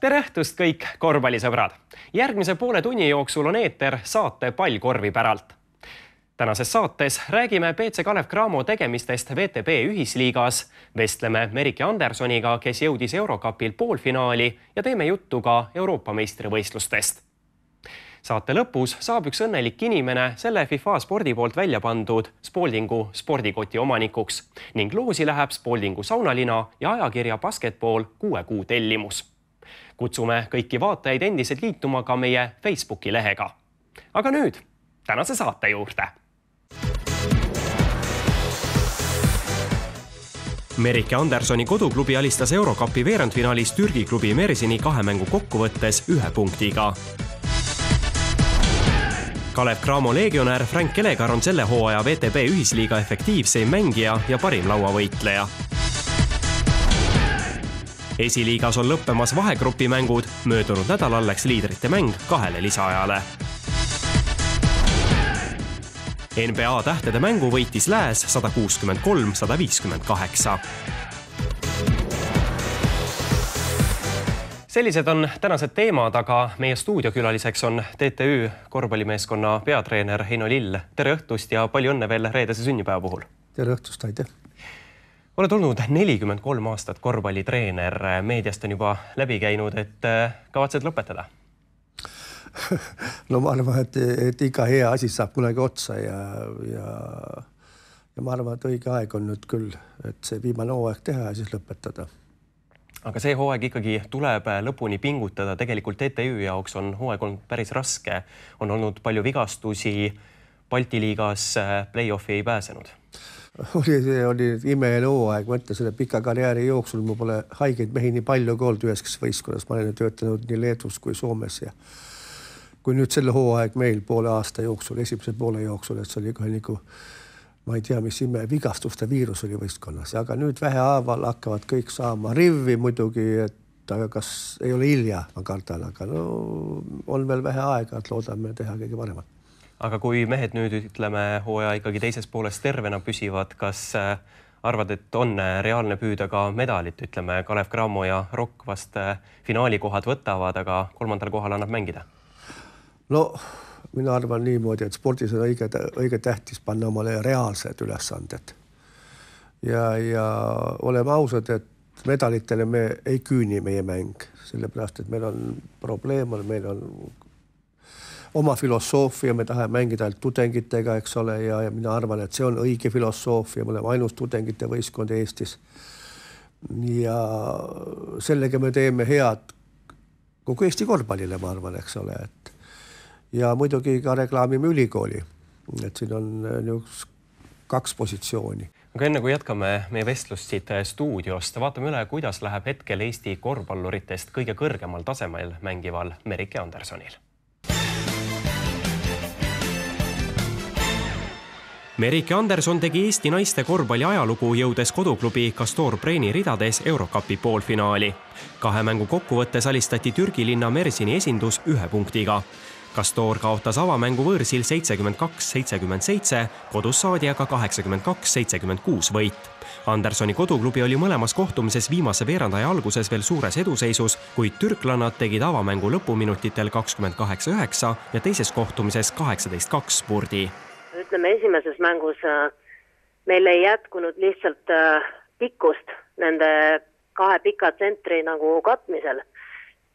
Tere õhtust kõik korvpallisõbrad! Järgmise poole tunni jooksul on eeter saate Pallkorvi päralt. Tänases saates räägime BC Kalev Cramo tegemistest VTB ühisliigas, vestleme Merike Andersoniga, kes jõudis Eurocupil poolfinaali ja teeme juttu ka Euroopa meistrivõistlustest. Saate lõpus saab üks õnnelik inimene selle FIFA spordi poolt välja pandud Spaldingu spordikoti omanikuks ning loosi läheb Spaldingu saunalina ja ajakirja Basketball 6 kuu tellimus. Kutsume kõiki vaatajaid endiselt liituma ka meie Facebooki lehega. Aga nüüd tänase saate juurde. Merike Andersoni koduklubi alistas Eurocupi veerandfinaalis Türgi klubi Mersini 2 mängu kokkuvõttes 1 punktiga. Kalev Cramo legionär Frank Kelegar on selle hooaja VTB ühisliiga efektiivseim mängija ja parim lauavõitleja. Esiliigas on lõppemas vahegrupi mängud, möödunud nädalal läks liidrite mäng 2 lisaajale. NBA tähtede mängu võitis Lääs 163-158. Sellised on tänased teemad, aga meie stuudiokülaliseks on TTÜ korvpallimeeskonna peatreener Heino Lill. Tere õhtust ja palju õnne veel reedese sünnipäeva puhul. Tere õhtust, aitäh. Oled olnud 43 aastat korvpallitreener. Meediast on juba läbi käinud, et kavatsed lõpetada. No ma arvan, et iga hea asi saab kunagi otsa ja ma arvan, et õige aeg on nüüd küll, et see viimane hooaeg teha ja siis lõpetada. Aga see hooaeg ikkagi tuleb lõpuni pingutada. Tegelikult TTÜ jaoks on hooaeg olnud päris raske. On olnud palju vigastusi. Balti liigas play-offi ei pääsenud. Oli imeline hooaeg. Mõtle selle pika karjääri jooksul. Mul pole haigeid mehi nii palju olnud üheski võistkonnas. Ma olen töötanud nii Leedus kui Soomes ja kui nüüd selle hooaeg meil poole aasta jooksul, esimese poole jooksul, et see oli kohe nagu ma ei tea, mis vigastuste viirus oli võistkonnas, aga nüüd vähehaaval hakkavad kõik saama rivvi muidugi, et aga kas ei ole hilja, ma kardan, aga no on veel vähe aega, et loodame teha kõige paremat. Aga kui mehed nüüd ütleme hooaja ikkagi teises pooles tervena püsivad, kas arvad, et on reaalne püüda ka medalit, ütleme Kalev Cramo ja Rock vast finaalikohad võtavad, aga 3. kohal annab mängida? No mina arvan niimoodi, et spordis on õige tähtis panna omale reaalsed ülesanded. Ja oleme ausad, et medalitele me ei küüni meie mäng, sellepärast, et meil on probleem, meil on oma filosoofia, me tahame mängida ainult tudengitega, eks ole, ja mina arvan, et see on õige filosoofia, me oleme ainus tudengite võistkond Eestis. Ja sellega me teeme head kogu Eesti korvpallile, ma arvan, eks ole, et ja muidugi ka reklaamime ülikooli, et siin on 2 positsiooni. Aga enne kui jätkame meie vestlust siit stuudiost, vaatame üle, kuidas läheb hetkel Eesti korvpalluritest kõige kõrgemal tasemel mängival Merike Andersonil. Merike Anderson tegi Eesti naiste korvpalli ajalugu jõudes koduklubi Castor Breini ridades Eurocupi poolfinaali. 2 mängu kokkuvõttes alistati Türgi linna Mersini esindus 1 punktiga. Castor kaotas avamängu võõrsil 72-77, kodus saadi aga 82-76 võit. Andersoni koduklubi oli mõlemas kohtumises viimase veerandaja alguses veel suures eduseisus, kuid türklannad tegid avamängu lõpuminutitel 28-9 ja teises kohtumises 18-2 spurdi. Ütleme, esimeses mängus meil ei jätkunud lihtsalt pikkust nende 2 pika tsentri nagu katmisel.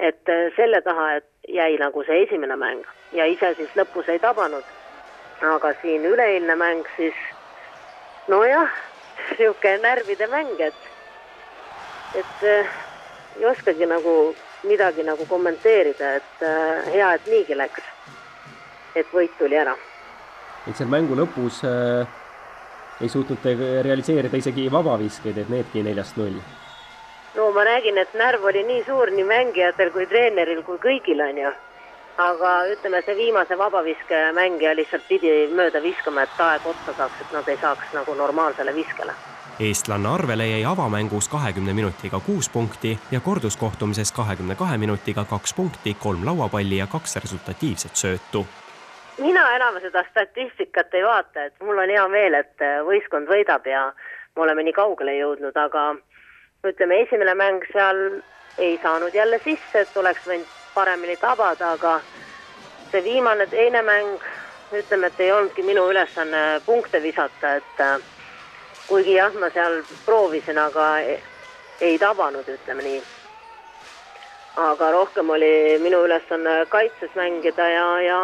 Et selle taha, et jäi nagu see esimene mäng ja ise siis lõpus ei tabanud. Aga siin üleilne mäng siis, no jah, siuke närvide mäng, et ei oskagi nagu midagi nagu kommenteerida, et hea, et niigi läks, et võit tuli ära. Et seal mängu lõpus ei suutnud realiseerida isegi vabaviskeid, et needki 4-0. No ma räägin, et närv oli nii suur nii mängijatel kui treeneril kui kõigil on ju. Aga ütleme, see viimase vabaviske mängija lihtsalt pidi mööda viskama, et aeg otsa saaks, et nad ei saaks nagu normaalsele viskele. Eestlanne Arvele jäi avamängus 20 minutiga 6 punkti ja korduskohtumises 22 minutiga 2 punkti, 3 lauapalli ja 2 resultatiivset söötu. Mina enam seda statistikat ei vaata, et mul on hea meel, et võistkond võidab ja me oleme nii kaugele jõudnud, aga ütleme, esimene mäng seal ei saanud jälle sisse, et oleks võinud paremini tabada, aga see viimane teine mäng, ütleme, et ei olnudki minu ülesanne punkte visata, et kuigi jah, ma seal proovisin, aga ei tabanud, ütleme nii. Aga rohkem oli minu ülesanne kaitses mängida ja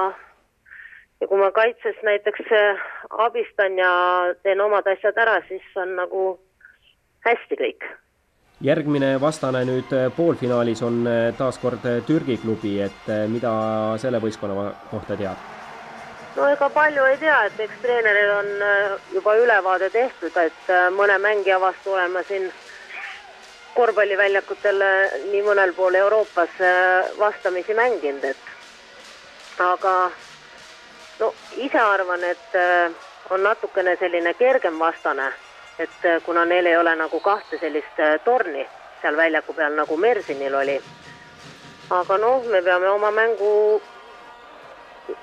kui ma kaitses näiteks abistan ja teen omad asjad ära, siis on nagu hästi kõik. Järgmine vastane nüüd poolfinaalis on taaskord Türgi klubi, et mida selle võistkonna kohta tead? No ega palju ei tea, et eks treeneril on juba ülevaade tehtud, et mõne mängija vastu olema siin korvpalliväljakutel nii mõnel pool Euroopas vastamisi mänginud, et aga no ise arvan, et on natukene selline kergem vastane, et kuna neil ei ole nagu kahte sellist torni seal väljaku peal nagu Mersinil oli. Aga noh, me peame oma mängu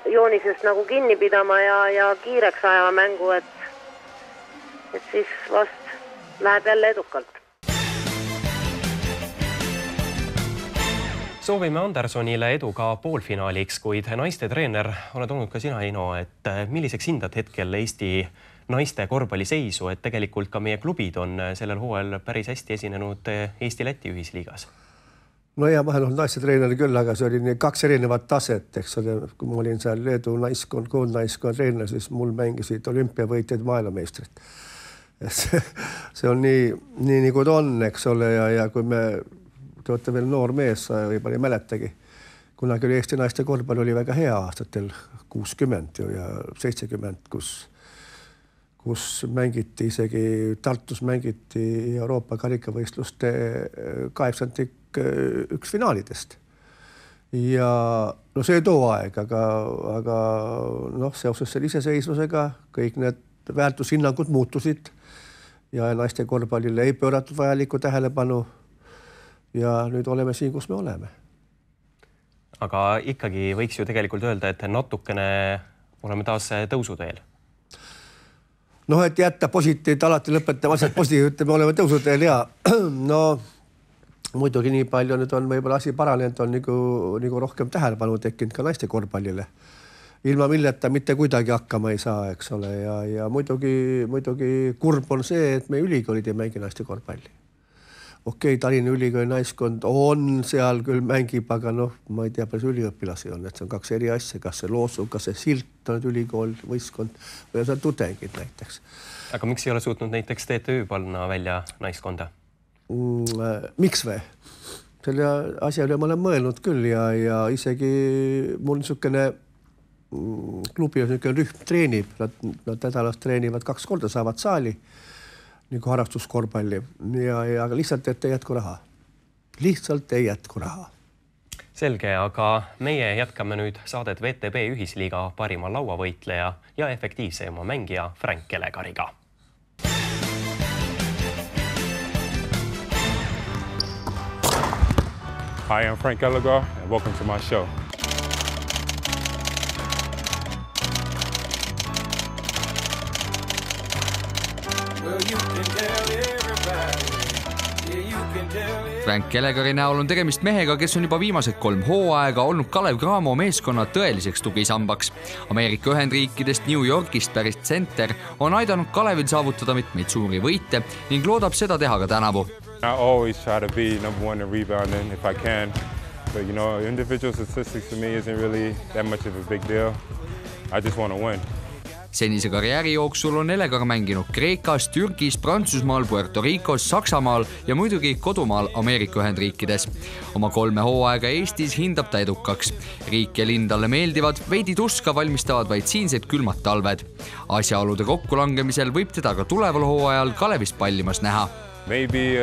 joonisest nagu kinni pidama ja kiireks ajama mängu, et siis vast läheb jälle edukalt. Soovime Andersonile edu ka poolfinaaliks, kuid naiste treener oled olnud ka sina, Eino, et milliseks hindad hetkel Eesti naiste korvpalliseisu, et tegelikult ka meie klubid on sellel hooajal päris hästi esinenud Eesti-Läti ühisliigas? No ja vahel on naiste treeneri küll, aga see oli kaks erinevat taset, eks ole, kui ma olin seal Leedu naiskond, koondnaiskond treener, siis mul mängisid olümpiavõitjad maailmameistrid. See on nii nagu ta on, eks ole, ja kui me te olete veel noor mees, võib-olla ei mäletagi. Kunagi oli Eesti naiste korvpall oli väga hea aastatel 60 ja 70, kus mängiti isegi Tartus mängiti Euroopa karikavõistluste 8. üks finaalidest. Ja no see too aeg, aga noh, seoses selle iseseisvusega kõik need väärtushinnangud muutusid ja naiste korvpallile ei pööratud vajalikku tähelepanu. Ja nüüd oleme siin, kus me oleme. Aga ikkagi võiks ju tegelikult öelda, et natukene oleme taas tõusuteel. No, et jätta positiivt, alati lõpetame asjad positiivt, me oleme tõusuteel ja no muidugi nii palju nüüd on võib-olla asi paranenud, on nagu rohkem tähelepanu tekkinud ka naiste korvpallile. Ilma milleta mitte kuidagi hakkama ei saa, eks ole, ja muidugi kurb on see, et meie ülikoolid ei mängi naiste korvpalli. Okei, Tallinna ülikooli naiskond on seal küll mängib, aga noh, ma ei tea, palju üliõpilasi on, et see on kaks eri asja, kas see loosu, kas see silt on ülikool, võistkond või see on tudengid näiteks. Aga miks ei ole suutnud näiteks TTÜ panna välja naiskonda? Miks või? Selle asja üle ma olen mõelnud küll ja isegi mul niisugune klubi on niisugune rühm treenib, nad nädalas treenivad 2 korda, saavad saali nagu harrastuskorvpalli ja lihtsalt, et ei jätku raha. Lihtsalt ei jätku raha. Selge, aga meie jätkame nüüd saadet VTB ühisliiga parima lauavõitleja ja efektiivsema mängija Frank Kelegariga. Hi, I'm Frank Elegar and welcome to my show. Frank Kelegari näol on tegemist mehega, kes on juba viimased 3 hooaega olnud Kalev Cramo meeskonna tõeliseks tugisambaks. Ameerika Ühendriikidest New Yorkist päris tsenter on aidanud Kalevil saavutada mitmeid suuri võite ning loodab seda teha ka tänavu. I always try to be number 1 in rebounding if I can. But you know, individual statistics for me isn't really that much of a big deal. I just want to win. Senise karjääri jooksul on Elegar mänginud Kreekas, Türgis, Prantsusmaal, Puerto Ricos, Saksamaal ja muidugi kodumaal Ameerika Ühendriikides. Oma 3 hooaega Eestis hindab ta edukaks. Riik ja linn talle meeldivad, veidi tuska valmistavad vaid siinsed külmad talved. Asjaolude kokkulangemisel võib teda ka tuleval hooajal Kalevist pallimas näha. Maybe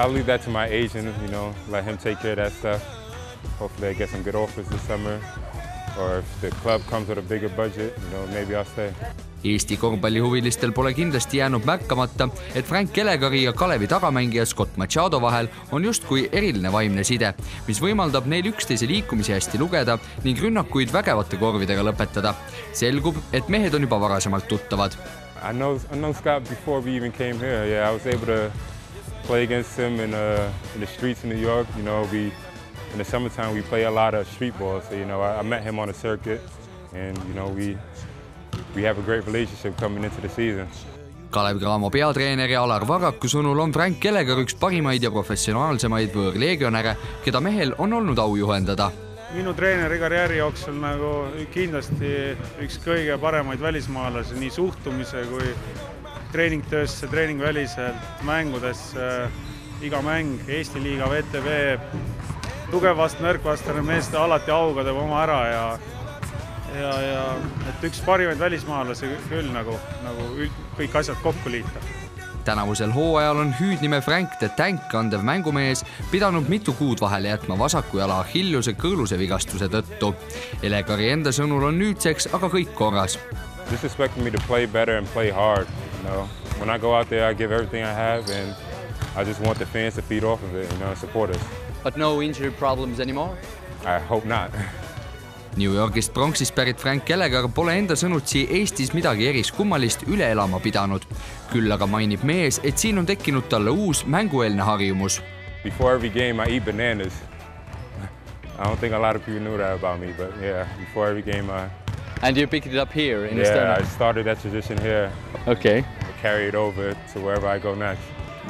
I'll leave that to my agent, you know, let him take care of that stuff. Hopefully I get some good offers this summer. Or if the club comes with a bigger budget, you know, maybe I'll stay. Eesti korvpallihuvilistel pole kindlasti jäänud märkamata, et Frank Kelegari ja Kalevi tagamängija Scott Machado vahel on justkui eriline vaimne side, mis võimaldab neil üksteise liikumisi hästi lugeda ning rünnakuid vägevate korvidega lõpetada. Selgub, et mehed on juba varasemalt tuttavad. I know Scott before we even came here. Yeah, I was able to play against him in the streets in New York. You know, in the summertime we play a lot of street ball. So you know, I met him on a circuit, and you know we have a great relationship coming into the season. Kalev Cramo peatreeneri Alar Varraku sõnul on Frank Kellegar üks parimaid ja professionaalsemaid võõrleegionäre, keda mehel on olnud au juhendada. Minu treeneri karjääri jooksul nagu kindlasti üks kõige paremaid välismaalasi nii suhtumise kui treeningtöösse, treeningväliselt, mängudesse, iga mäng, Eesti liiga, VTB, tugev nõrkvastane mees alati auga teeb oma ära ja et üks parimaid välismaalasi küll nagu kõik asjad kokku liita. Tänavusel hooajal on hüüdnime Frank the Tank kandev mängumees pidanud mitu kuud vahele jätma vasaku jala Achilleuse kõõluse vigastuse tõttu. Elegari enda sõnul on nüüdseks aga kõik korras. Just expecting me to play better and play hard. You know, when I go out there, I give everything I have, and I just want the fans to feed off of it, you know, support us. But no injury problems anymore? I hope not. New Yorgist Bronxist pärit Frank Kellegar pole enda sõnutsi Eestis midagi eriskummalist üle elama pidanud. Küll aga mainib mees, et siin on tekkinud talle uus mängueelne harjumus. Before every game I eat bananas. I don't think a lot of people knew that about me, but yeah, before every game And you picked it up here in Estonia? Yeah, I started that tradition here. Okay. Carry it over to wherever I go next.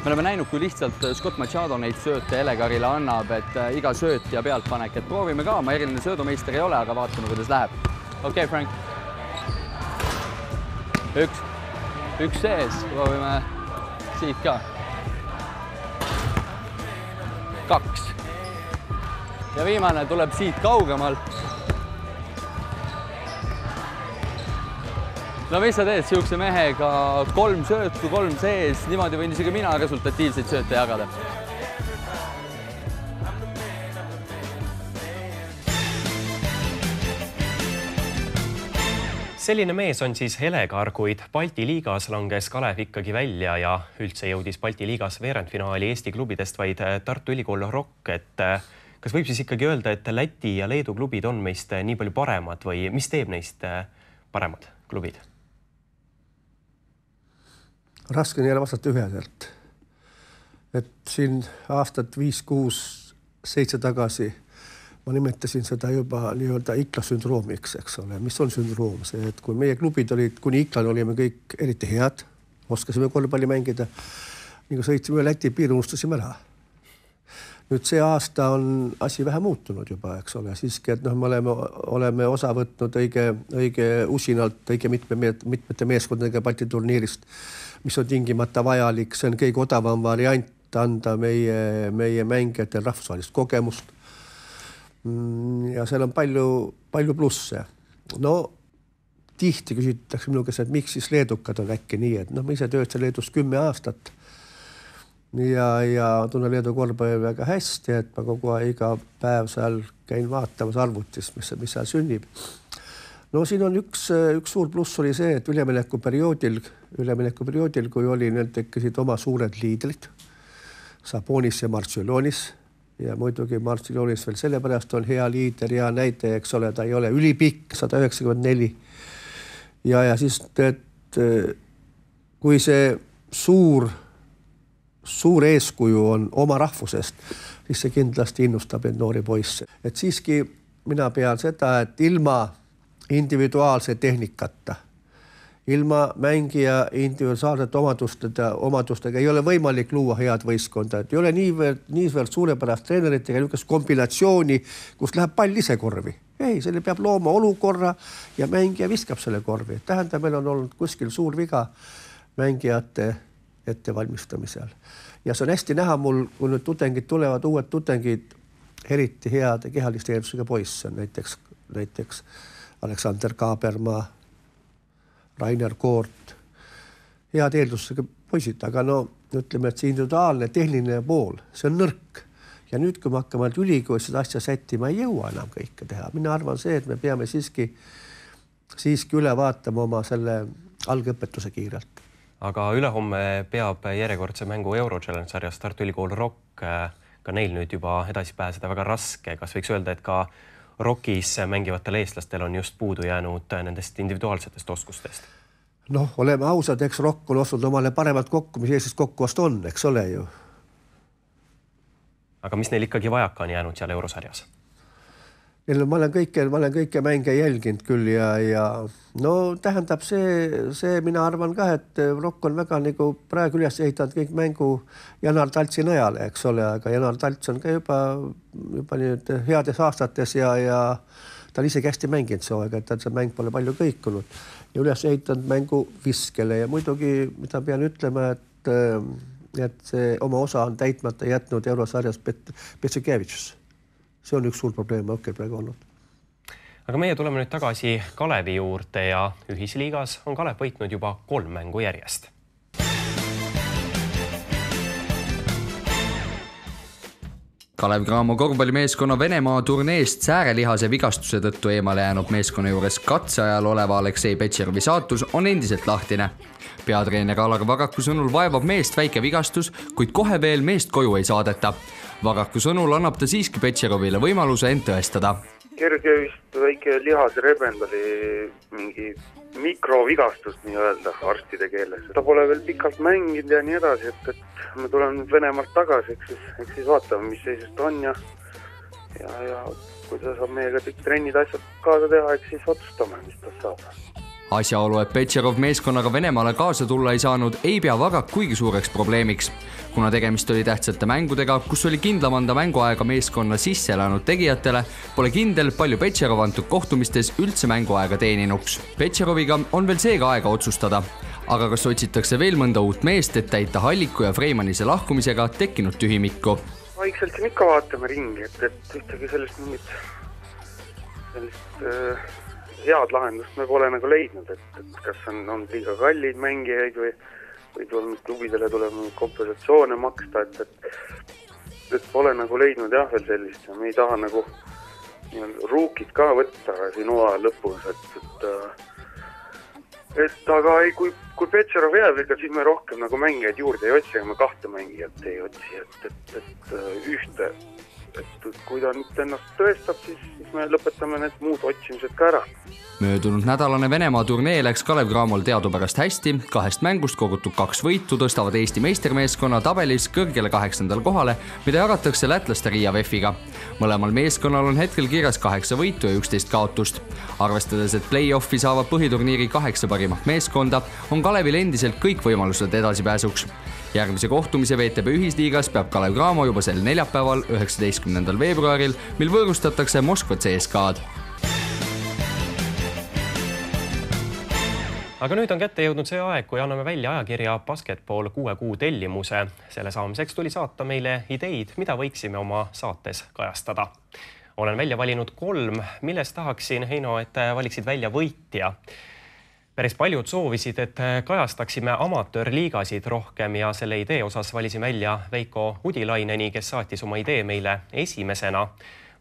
Me oleme näinud, kui lihtsalt Scott Machado neid sööte Elegarile annab, et iga sööt ja pealtpanek, et proovime ka, ma eriline söödumeister ei ole, aga vaatame, kuidas läheb. Okei, Frank. Üks sees, proovime siit ka. 2. Ja viimane tuleb siit kaugemal. No mis sa teed siukse mehega 3 söötu, 3 sees, niimoodi võin isegi mina resultatiivseid sööte jagada. Selline mees on siis Elegar, kuid Balti liigas langes Kalev ikkagi välja ja üldse jõudis Balti liigas veerandfinaali Eesti klubidest vaid Tartu Ülikool Rock, et kas võib siis ikkagi öelda, et Läti ja Leedu klubid on meist nii palju paremad või mis teeb neist paremad klubid? Raske on jälle vastata üheselt. Et siin aastat 5, 6, 7 tagasi ma nimetasin seda juba nii-öelda Ikla sündroomiks, eks ole. Mis on sündroom? See, et kui meie klubid olid, kuni Iklan olime kõik eriti head, oskasime korvpalli mängida, nii kui sõitsime Läti piiri, unustasime ära. Nüüd see aasta on asi vähe muutunud juba, eks ole. Siiski, et me oleme osa võtnud õige usinalt, õige mitmete meeskondadega Balti turniirist, mis on tingimata vajalik. See on kõige odavam variant anda meie mängijatel rahvusvahelist kogemust. Ja seal on palju plusse. No, tihti küsitakse minu käest, et miks siis leedukad on äkki nii, et ma ise töötasin Leedus 10 aastat ja tunnen Leedu korvpalli väga hästi, et ma kogu aeg iga päev seal käin vaatamas arvutis, mis seal sünnib. No siin on üks suur pluss oli see, et üleminekuperioodil, kui oli, need tekkisid oma suured liidrid, Sabonis ja Marcellonis, ja muidugi Marcellonis veel sellepärast on hea liider, hea näide, eks ole, ta ei ole ülipikk, 194. Ja siis, et kui see suur eeskuju on oma rahvusest, siis see kindlasti innustab neid noori poisse. Et siiski mina pean seda, et ilma individuaalse tehnikata, ilma mängija individuaalsete omadustega ei ole võimalik luua head võistkonda. Et ei ole niivõrd suurepärast treeneritega niisugust kombinatsiooni, kus läheb pall ise korvi. Ei, selle peab looma olukorra ja mängija viskab selle korvi. Tähendab, meil on olnud kuskil suur viga mängijate ettevalmistamisel. Ja see on hästi näha mul, kui nüüd tudengid tulevad, uued tudengid, eriti heade kehaliste eeldusega poisse, näiteks Aleksander Kaabermaa, Rainer Koort, head eeldusega poisid, aga ütleme, et see individuaalne tehniline pool, see on nõrk. Ja nüüd, kui me hakkame ülikoolis seda asja sättima, ei jõua enam kõike teha. Mina arvan see, et me peame siiski üle vaatama oma selle algõpetuse kiirelt. Aga ülehomme peab järjekordse mängu Euro-Challenge sarjas Tartu Ülikool Rock. Ka neil nüüd juba edasi pääseda väga raske. Kas võiks öelda, et ka Rockis mängivatel eestlastel on just puudu jäänud nendest individuaalsetest oskustest? Oleme ausad, eks Rock on ostnud omale paremat kokku, mis Eestis kokku ost on, eks ole ju. Aga mis neil ikkagi vajaka on jäänud seal eurosarjas? Ma olen kõike mänge jälginud küll ja no tähendab see mina arvan ka, et Rokk on väga nagu praegu üles ehitanud kõik mängu Janar Taltsi nõjale, eks ole, aga Janar Talts on ka juba nüüd heades aastates ja ta on isegi hästi mänginud see aeg, et see mäng pole palju kõikunud ja üles ehitanud mängu viskele ja muidugi, mida pean ütlema, et see oma osa on täitmata jätnud eurosarjas Petsikevitšus. See on üks suur probleem praegu olnud. Aga meie tuleme nüüd tagasi Kalevi juurde ja ühisliigas on Kalev võitnud juba 3 mängu järjest. Kalev Cramo korvpallimeeskonna Venemaa turneest säärelihase vigastuse tõttu eemale jäänud meeskonna juures katseajal oleva Aleksei Petšerovi saatus on endiselt lahtine. Peatreener Alar Varaku sõnul vaevab meest väike vigastus, kuid kohe veel meest koju ei saadeta. Varaku sõnul annab ta siiski Petšerovile võimaluse end tõestada. Kerge vist väike lihasrebend oli mingi mikrovigastus nii-öelda arstide keeles. Ta pole veel pikalt mänginud ja nii edasi, et me tuleme Venemaalt tagasi, eks siis vaatame, mis seisust on ja kui ta saab meiega kõik trennid asjad kaasa teha, eks siis otsustame, mis ta saab. Asjaolu, et Petšerov meeskonnaga Venemaale kaasa tulla ei saanud, ei pea Varak kuigi suureks probleemiks. Kuna tegemist oli tähtsate mängudega, kus oli kindlam anda mänguaega meeskonna sisse elanud tegijatele, pole kindel, palju Petšerov antud kohtumistes üldse mänguaega teeninuks. Petšeroviga on veel seega aega otsustada. Aga kas otsitakse veel mõnda uut meest, et täita Halliku ja Freimanise lahkumisega tekkinud tühimikku? Vaikselt siin ikka vaatame ringi, et ühtegi sellist head lahendust me pole nagu leidnud, et kas on liiga kallid mängijaid või tuleb klubidele kompensatsioone maksta, et pole nagu leidnud jah veel sellist ja me ei taha nagu ruukid ka võtta siin hooaja lõpus, aga kui Petšerov jääb, siis me rohkem nagu mängijaid juurde ei otsi, me 2 mängijat ei otsi, et ühte. Et kui ta nüüd ennast tõestab, siis me lõpetame need muud otsimised ka ära. Möödunud nädalane Venemaa turnee läks Kalev Cramol teadupärast hästi. 2 mängust kogutud 2 võitu tõstavad Eesti meistermeeskonna tabelis kõrgele 8. kohale, mida jagatakse lätlaste Riia VEF-iga. Mõlemal meeskonnal on hetkel kirjas 8 võitu ja 11 kaotust. Arvestades, et play-offi saavad põhiturniiri 8 parimat meeskonda, on Kalevil endiselt kõik võimalused edasipääsuks. Järgmise kohtumise VTB ühisliigas peab Kalev Cramo juba sel neljapäeval 19. veebruaril, mil võõrustatakse Moskva CSKA-d. Aga nüüd on kätte jõudnud see aeg, kui anname välja ajakirja Basketball 6 kuu tellimuse. Selle saamiseks tuli saata meile ideid, mida võiksime oma saates kajastada. Olen välja valinud 3, millest tahaksin, Heino, et valiksid välja võitja. Päris paljud soovisid, et kajastaksime amatöörliigasid rohkem ja selle idee osas valisin välja Veiko Hudilaineni, kes saatis oma idee meile esimesena.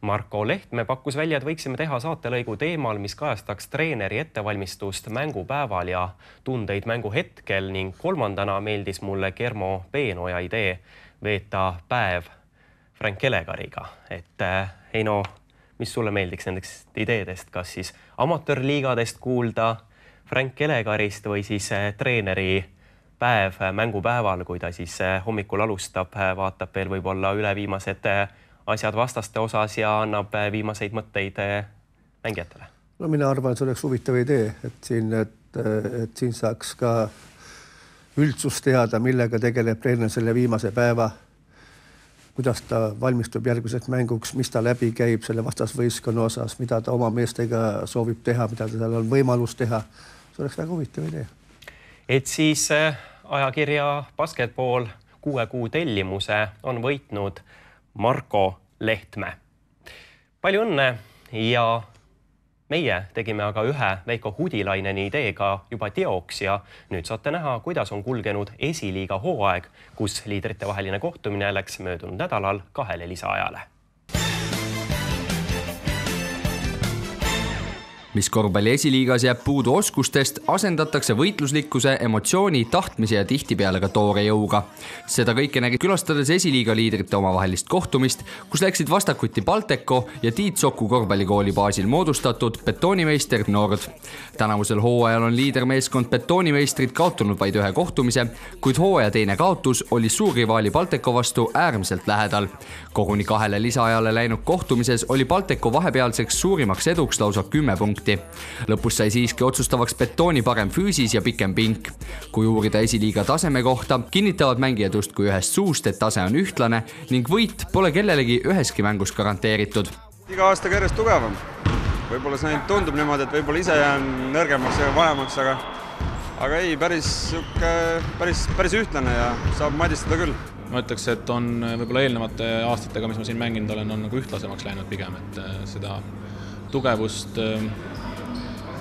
Marko Lehtme pakkus välja, et võiksime teha saatelõigu teemal, mis kajastaks treeneri ettevalmistust mängupäeval ja tundeid mänguhetkel ning 3. meeldis mulle Germo Peenoja idee veeta päev Frank Elegariga. Et Heino, mis sulle meeldiks nendest ideedest, kas siis amatöörliigadest kuulda Frank Elegarist või siis treeneri päev mängupäeval, kui ta siis hommikul alustab, vaatab veel võib-olla üle viimased asjad vastaste osas ja annab viimaseid mõtteid mängijatele? No mina arvan, et see oleks huvitav idee, et siin saaks ka üldsus teada, millega tegeleb treener selle viimase päeva, kuidas ta valmistub järgmiseks mänguks, mis ta läbi käib selle vastasvõistkonna osas, mida ta oma meestega soovib teha, mida tal on võimalus teha. See oleks väga huvitav idee. Et siis ajakirja Basketball 6 kuu tellimuse on võitnud Marko Lehtme. Palju õnne ja meie tegime aga ühe Veiko Hudilaineni ideega juba teoks ja nüüd saate näha, kuidas on kulgenud esiliiga hooaeg, kus liidrite vaheline kohtumine läks möödunud nädalal 2 lisaajale. mis korvpalli esiliigas jääb puudu oskustest, asendatakse võitluslikkuse, emotsiooni, tahtmise ja tihtipeale ka toore jõuga. Seda kõike nägi külastades esiliiga liidrite omavahelist kohtumist, kus läksid vastakuti Balteko ja Tiit Soku korvpallikooli baasil moodustatud betoonimeister Nord. Tänavusel hooajal on liidermeeskond betoonimeistrid kaotunud vaid ühe kohtumise, kuid hooaja teine kaotus oli suurrivaali Balteko vastu äärmiselt lähedal. Koguni 2 lisaajale läinud kohtumises oli Balteko vahepealseks suurimaks eduks lausa 10 punkti. Lõpus sai siiski otsustavaks betooni parem füüsis ja pikem pink. Kui uurida esiliiga taseme kohta, kinnitavad mängijad justkui ühest suust, et tase on ühtlane ning võit pole kellelegi üheski mängus garanteeritud. Iga aastaga järjest tugevam. Võib-olla see tundub niimoodi, et võib-olla ise jään nõrgemaks ja vanemaks, aga ei, päris ühtlane ja saab madistada küll. Ma ütleks, et on võib-olla eelnevate aastatega, mis ma siin mänginud olen, on nagu ühtlasemaks läinud pigem, et seda tugevust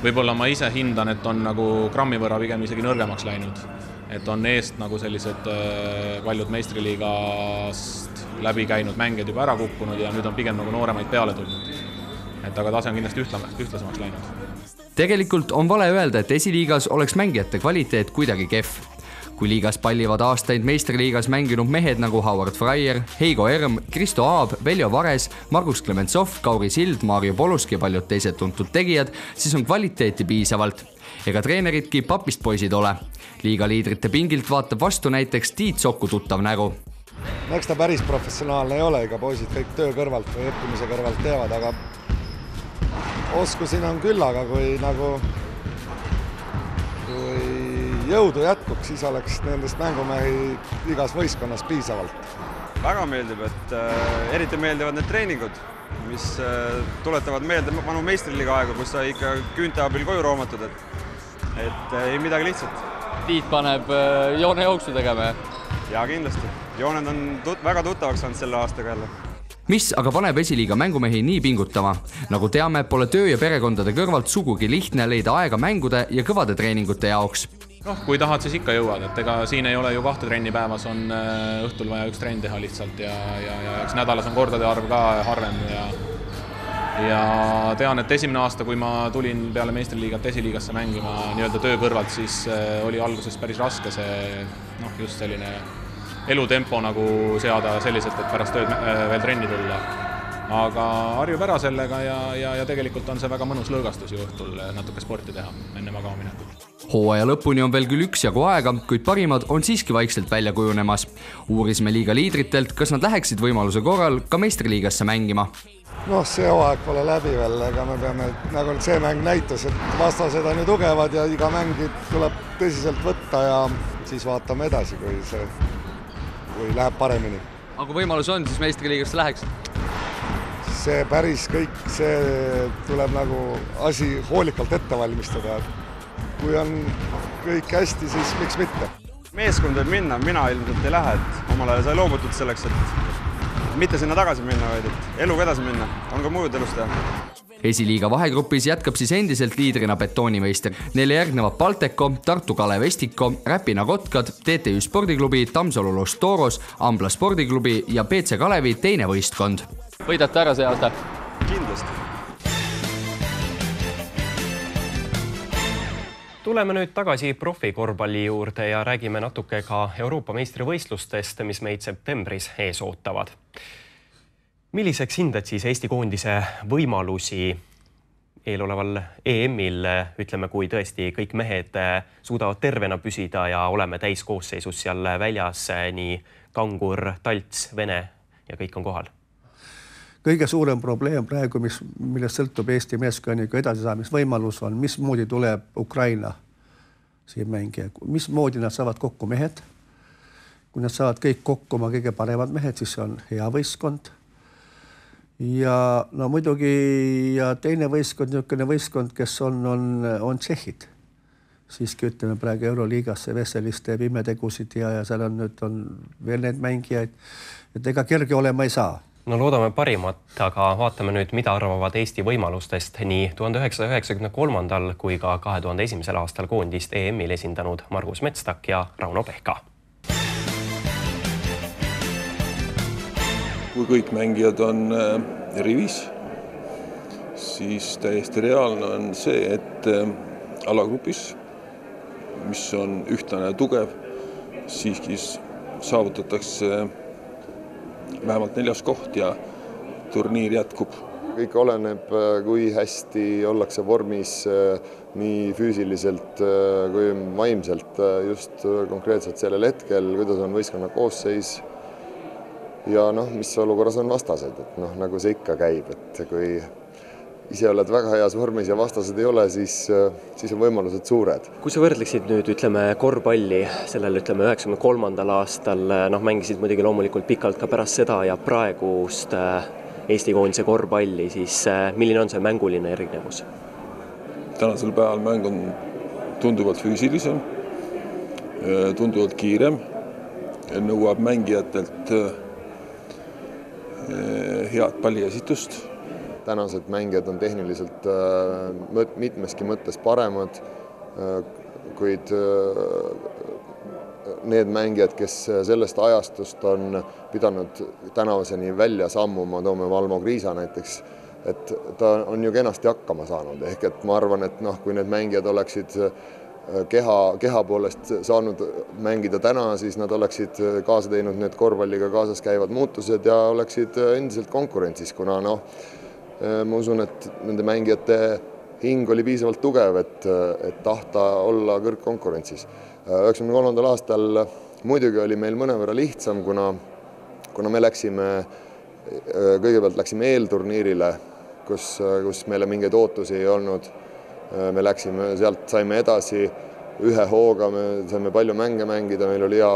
võib-olla ma ise hindan, et on nagu grammi võrra pigem isegi nõrgemaks läinud. Et on eest nagu sellised paljud meistriliigast läbi käinud mängijad juba ära kukkunud ja nüüd on pigem nagu nooremaid peale tulnud. Et aga tase on kindlasti ühtlasemaks läinud. Tegelikult on vale öelda, et esiliigas oleks mängijate kvaliteet kuidagi kehv. Kui liigas pallivad aastaid meistriliigas mänginud mehed nagu Howard Fryer, Heigo Erm, Kristo Aab, Veljo Vares, Margus Klementsov, Kauri Sild, Mario Poluski ja paljud teised tuntud tegijad, siis on kvaliteeti piisavalt. Ega treeneritki papist poisid ole. Liiga liidrite pingilt vaatab vastu näiteks Tiit Soku tuttav nägu. Eks ta päris professionaalne ei ole, ega poisid kõik töö kõrvalt või õppimise kõrvalt teevad, aga oskusin on küll, aga kui jõudu jätkuks, siis oleks nendest mängumehi igas võistkonnas piisavalt. Väga meeldib, et eriti meeldivad need treeningud, mis tuletavad meelde vanu meistriliiga aega, kus sa ikka küünte abil koju roomatud, et ei midagi lihtsalt. Tiit paneb joonejooksu tegema. Ja kindlasti. Jooned on väga tuttavaks saanud selle aastaga jälle. Mis aga paneb esiliiga mängumehi nii pingutama? Nagu teame, pole töö ja perekondade kõrvalt sugugi lihtne leida aega mängude ja kõvade treeningute jaoks. Kui tahad, siis ikka jõuad, et ega siin ei ole ju 2 trenni päevas, on õhtul vaja 1 trenn teha lihtsalt ja eks nädalas on kordade arv ka harvem ja tean, et esimene aasta, kui ma tulin peale meistriliigat esiliigasse mängima nii-öelda töö kõrvalt, siis oli alguses päris raske see just selline elutempo nagu seada selliselt, et pärast tööd veel trenni tulla. Aga harjub ära sellega ja tegelikult on see väga mõnus lõõgastus ju õhtul natuke sporti teha enne magama minekut. Hooaja lõpuni on veel küll üksjagu aega, kuid parimad on siiski vaikselt välja kujunemas. Uurisime liiga liidritelt, kas nad läheksid võimaluse korral ka meistriliigasse mängima. See hooaeg pole läbi veel, ega me peame, nagu see mäng näitas, et vastased on ju tugevad ja iga mängid tuleb tõsiselt võtta ja siis vaatame edasi, kui läheb paremini. Aga kui võimalus on, siis meistriliigasse läheks? See päris kõik, see tuleb nagu asi hoolikalt ette valmistada. Kui on kõik hästi, siis miks mitte? Meeskond võib minna, mina ilmselt ei lähe, et omal ajal sai loobutud selleks, et mitte sinna tagasi minna, vaid et eluga edasi minna, on ka muud elust teha. Esiliiga vahegrupis jätkab siis endiselt liidrina betoonimeister. Neile järgnevad Balteko, Tartu Kalev Estiko, Räpina Kotkad, TTÜ spordiklubi, Tammsalu Los Toros, Ambla spordiklubi ja PC Kalevi teine võistkond. Võidate ära see aasta? Kindlasti. Tuleme nüüd tagasi profikorvpalli juurde ja räägime natuke ka Euroopa meistrivõistlustest, mis meid septembris ees ootavad. Milliseks hindad siis Eesti koondise võimalusi eeloleval EM-il, ütleme, kui tõesti kõik mehed suudavad tervena püsida ja oleme täiskoosseisus seal väljas, nii Kangur, Talts, Vene ja kõik on kohal? Kõige suurem probleem praegu, millest sõltub Eesti meeskoniga edasisaamisvõimalus on, mismoodi tuleb Ukraina siin mängija, mismoodi nad saavad kokku mehed. Kui nad saavad kõik kokku oma kõige paremad mehed, siis on hea võistkond. Ja muidugi ja teine võistkond, niisugune võistkond, kes on tšehhid. Siiski ütleme praegu Euroliigasse Vesselist teeb imetegusid ja seal on veel need mängijaid, et ega kerge olema ei saa. Loodame parimat, aga vaatame nüüd, mida arvavad Eesti võimalustest nii 1993. kui ka 2001. aastal koondist EM-il esindanud Margus Metstak ja Rauno Pehka. Kui kõik mängijad on rivis, siis täiesti reaalne on see, et alagrupis, mis on ühtlane ja tugev, siiski saavutatakse vähemalt 4. koht ja turniir jätkub. Kõik oleneb, kui hästi ollakse vormis nii füüsiliselt kui vaimselt just konkreetselt sellel hetkel, kuidas on võistkonna koosseis ja mis olukorras on vastased. Et nagu see ikka käib, et kui ise oled väga heas vormis ja vastased ei ole, siis on võimalused suured. Kui sa võrdleksid nüüd, korvpalli sellel, 93. aastal, mängisid muidugi loomulikult pikalt ka pärast seda ja praegust Eesti koondise korvpalli, siis milline on see mänguline erinevus? Tänasel päeval mäng on tunduvalt füüsilisem, tunduvalt kiirem, nõuab mängijatelt head palliesitust. Tänased mängijad on tehniliselt mitmeski mõttes paremad, kuid need mängijad, kes sellest ajastust on pidanud tänavaseni välja sammuma, toome Valmo Kriisa näiteks, et ta on ju kenasti hakkama saanud. Ehk et ma arvan, et kui need mängijad oleksid keha poolest saanud mängida täna, siis nad oleksid kaasa teinud need korvpalliga kaasas käivad muutused ja oleksid endiselt konkurentsis, kuna ma usun, et nende mängijate hing oli piisavalt tugev, et tahta olla kõrgkonkurentsis. 93. aastal muidugi oli meil mõnevõrra lihtsam, kuna me kõigepealt läksime eelturniirile, kus meile mingeid ootusi ei olnud. Me läksime, sealt saime edasi ühe hooga, me saime palju mänge mängida, meil oli hea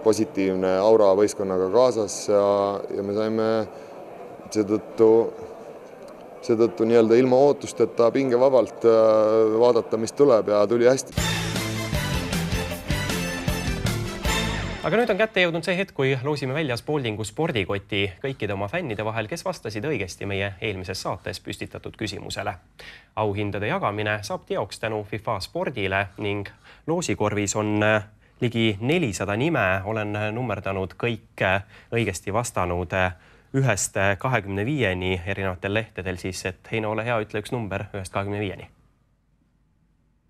positiivne aura võistkonnaga kaasas ja me saime seetõttu nii-öelda ilma ootusteta pingevabalt vaadata, mis tuleb ja tuli hästi. Aga nüüd on kätte jõudnud see hetk, kui loosime välja Spaldingu spordikoti kõikide oma fännide vahel, kes vastasid õigesti meie eelmises saates püstitatud küsimusele. Auhindade jagamine saab teoks tänu FIFA spordile ning loosikorvis on ligi 400 nime. Olen nummerdanud kõik õigesti vastanud 1-25-ni erinevatel lehtedel, siis et Heino, ole hea, ütle üks number 1-25-ni.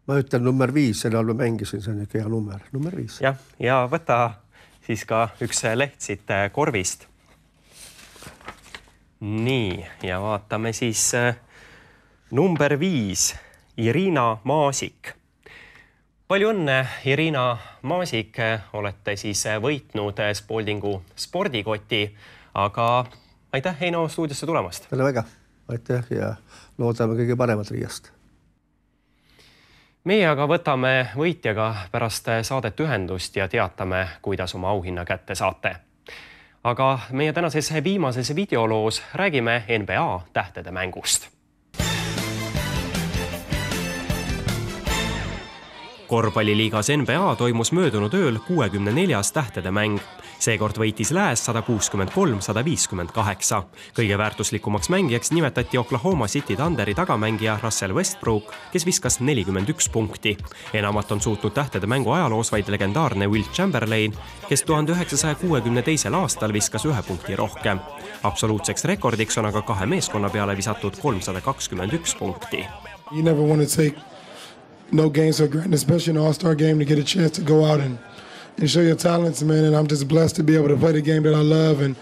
Ma ütlen number 5, selle all ma mängisin, see on ikka hea number 5. Ja võta siis ka üks leht siit korvist. Nii, ja vaatame siis number 5, Irina Maasik. Palju õnne, Irina Maasik, olete siis võitnud Spaldingu spordikoti, aga aitäh, Heino, stuudiosse tulemast. Täna väga, aitäh ja loodame kõige paremat Riiast. Meie aga võtame võitjaga pärast saadet ühendust ja teatame, kuidas oma auhinna kätte saate. Aga meie tänases viimases videoloos räägime NBA tähtede mängust. Korvpalliliigas NBA toimus möödunud ööl 64. tähtede mäng. Seekord võitis Lääs 163-158. Kõige väärtuslikumaks mängijaks nimetati Oklahoma City Thunderi tagamängija Russell Westbrook, kes viskas 41 punkti. Enamat on suutnud tähtede mängu ajaloos vaid legendaarne Wilt Chamberlain, kes 1962. aastal viskas 1 punkti rohkem. Absoluutseks rekordiks on aga 2 meeskonna peale visatud 321 punkti. You never want to take no game so great, especially an all-star game, to get a chance to go out and show your talents, man. And I'm just blessed to be able to play the game that I love and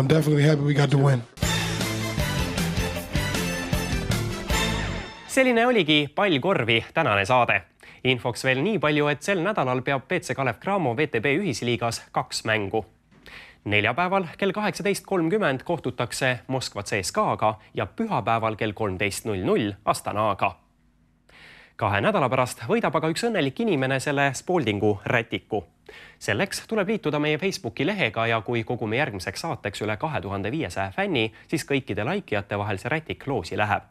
definitely happy we got to win. Selline oligi Pallkorvi tänane saade. Infoks veel nii palju, et sel nädalal peab BC Kalev Cramo VTB ühisliigas 2 mängu. Neljapäeval kell 18.30 kohtutakse Moskva CSKA-ga ja pühapäeval kell 13.00 Astanaaga. 2 nädala pärast võidab aga üks õnnelik inimene selle Spaldingu rätiku. Selleks tuleb liituda meie Facebooki lehega ja kui kogume järgmiseks saateks üle 2500 fänni, siis kõikide laikijate vahel see rätik loosi läheb.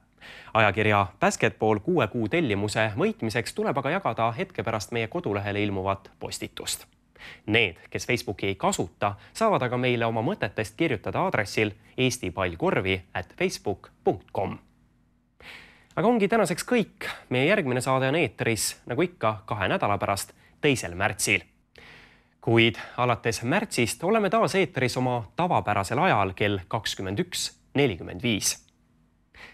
Ajakirja Basketball 6 kuu tellimuse võitmiseks tuleb aga jagada hetke pärast meie kodulehele ilmuvat postitust. Need, kes Facebooki ei kasuta, saavad aga meile oma mõtetest kirjutada aadressil eestipallkorvi@facebook.com. Aga ongi tänaseks kõik. Meie järgmine saade on eetris, nagu ikka, 2 nädala pärast, 2. märtsil. Kuid alates märtsist oleme taas eetris oma tavapärasel ajal kell 21.45.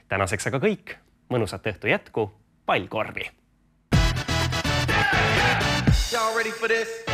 Tänaseks aga kõik. Mõnusat õhtu jätku, pall korvi! Y'all ready for this?